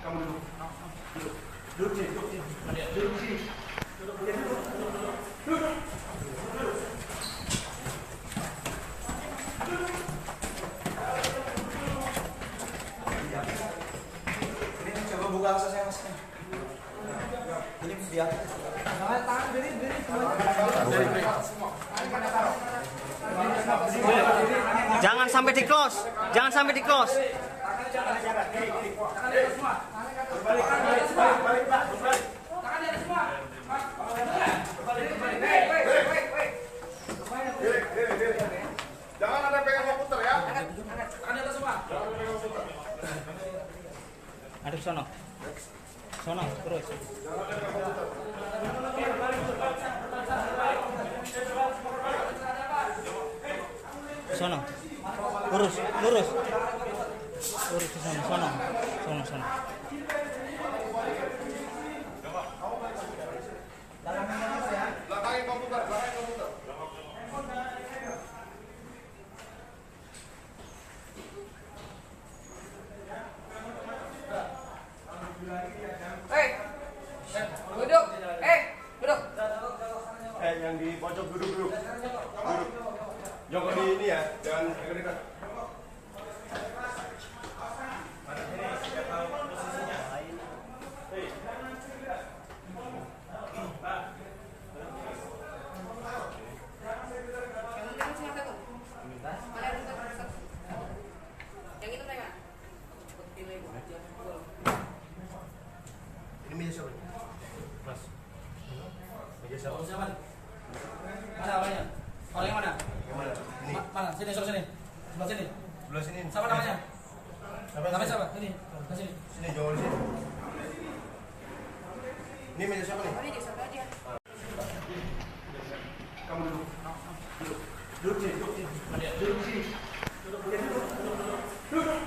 Kamu duduk. Duduk. Duduk sini. Duduk sini. Duduk sini. Duduk. Duduk. Duduk. Ini coba buka aksesnya mas. Ini dia. Tangan beri. Jangan sampai di close. Jangan sampai di close. Jangan ada pegang komputer ya. Aduk sono. Sono terus. Sono. Lurus. Lurus ke sana. Sono. Belakangin komputer. Duduk. Duduk. Yang di pojok duduk. Jongkok di ini ya, jangan dekat. Ini meja siapa? Mas. Meja siapa? Mana orangnya? Orang yang mana? Yang mana? Ini. Mana? Sini, sini. Sebelah sini. Sebelah sini. Siapa namanya? Namanya Siapa? Sini. Sini. Sini, jauh sini. Ini meja siapa nih? Kamu duduk. Duduk sini. Duduk sini. Duduk.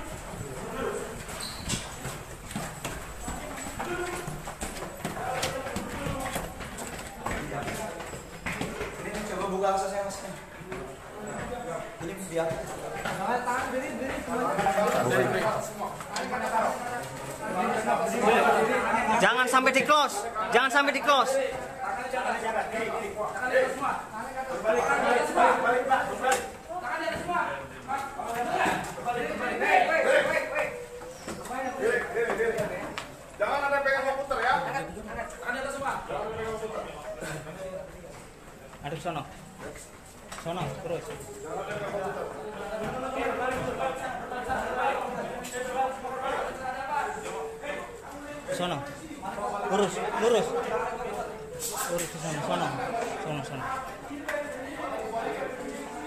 Ini coba buka aksesnya mas. Ini dia. Tangan beri. Jangan sampai di close. Jangan sampai di close. Jangan ada pegang komputer ya. Aduk sono. Sono terus. Sono. Lurus ke sana. Sono.